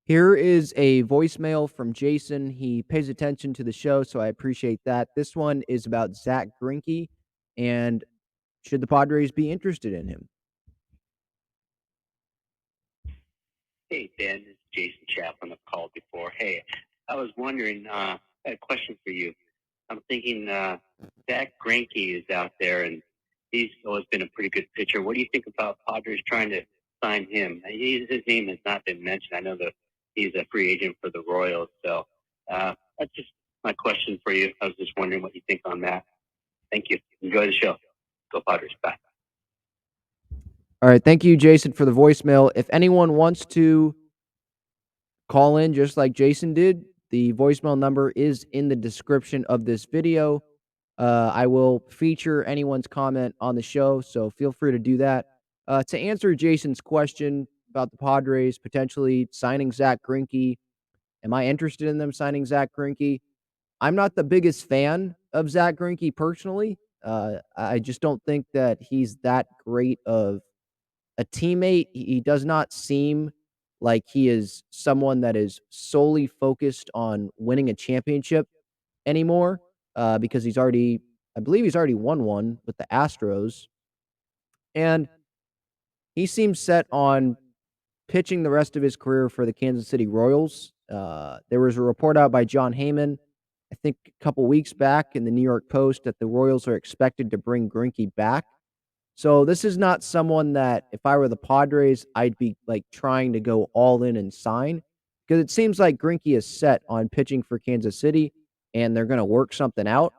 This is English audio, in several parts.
Here is a voicemail from Jason. He pays attention to the show, so I appreciate that. This one is about Zack Greinke, and should the Padres be interested in him? Hey, Ben, it's Jason Chaplin. I've called before. Hey, I was wondering, I had a question for you. I'm thinking Zack Greinke is out there, and he's always been a pretty good pitcher. What do you think about Padres trying to sign him? His name has not been mentioned. I know that he's a free agent for the Royals. So that's just my question for you. I was just wondering what you think on that. Thank you. Enjoy the show. Go Padres. Bye. All right, thank you, Jason, for the voicemail. If anyone wants to call in just like Jason did, the voicemail number is in the description of this video. I will feature anyone's comment on the show, so feel free to do that. To answer Jason's question about the Padres potentially signing Zack Greinke, am I interested in them signing Zack Greinke? I'm not the biggest fan of Zack Greinke personally. I just don't think that he's that great of a teammate. He does not seem like he is someone that is solely focused on winning a championship anymore, because I believe he's already won one with the Astros, and he seems set on pitching the rest of his career for the Kansas City Royals. There was a report out by John Heyman, I think a couple weeks back in the New York Post, that the Royals are expected to bring Greinke back. So this is not someone that if I were the Padres, I'd be like trying to go all in and sign, because it seems like Greinke is set on pitching for Kansas City and they're going to work something out.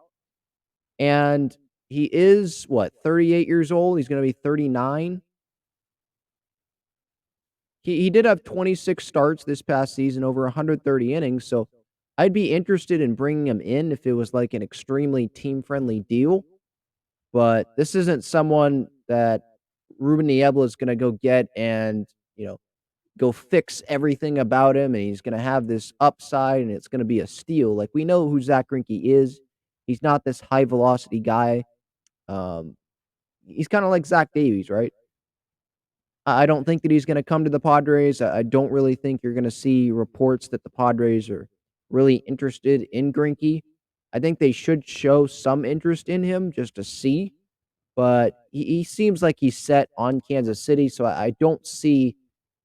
And he is what, 38 years old? He's going to be 39. He did have 26 starts this past season, over 130 innings, so I'd be interested in bringing him in if it was like an extremely team-friendly deal, but this isn't someone that Ruben Niebla is gonna go get and, go fix everything about him, and he's gonna have this upside, and it's gonna be a steal. Like, we know who Zack Greinke is. He's not this high velocity guy. Um, he's kinda like Zach Davies, right? I don't think that he's gonna come to the Padres. I don't really think you're gonna see reports that the Padres are really interested in Greinke. I think they should show some interest in him just to see, but he seems like he's set on Kansas City, so I don't see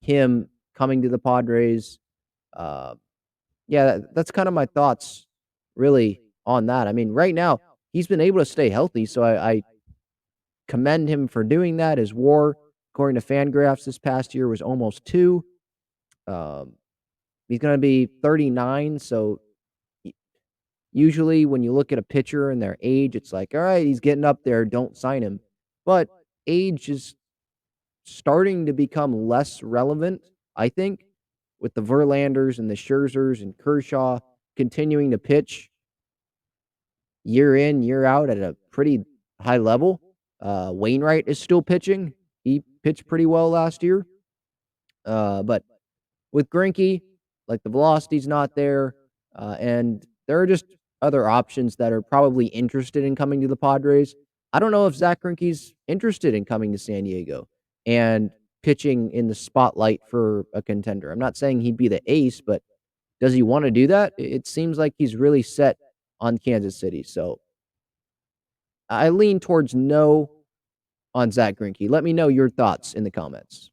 him coming to the Padres. Uh, yeah, that's kind of my thoughts really on that. I mean, right now, he's been able to stay healthy, so I commend him for doing that. His WAR, according to Fangraphs, this past year was almost 2. Um, he's gonna be 39, so y usually when you look at a pitcher and their age, it's like, "Alright, he's getting up there, don't sign him." But age is starting to become less relevant, I think, with the Verlanders and the Scherzers and Kershaw continuing to pitch year in, year out at a pretty high level. Wainwright is still pitching. He pitched pretty well last year. But with Greinke, like, the velocity's not there, and there are just other options that are probably interested in coming to the Padres. I don't know if Zack Greinke's interested in coming to San Diego and pitching in the spotlight for a contender. I'm not saying he'd be the ace, but does he wanna do that? It seems like he's really set on Kansas City, so I lean towards no on Zack Greinke. Let me know your thoughts in the comments.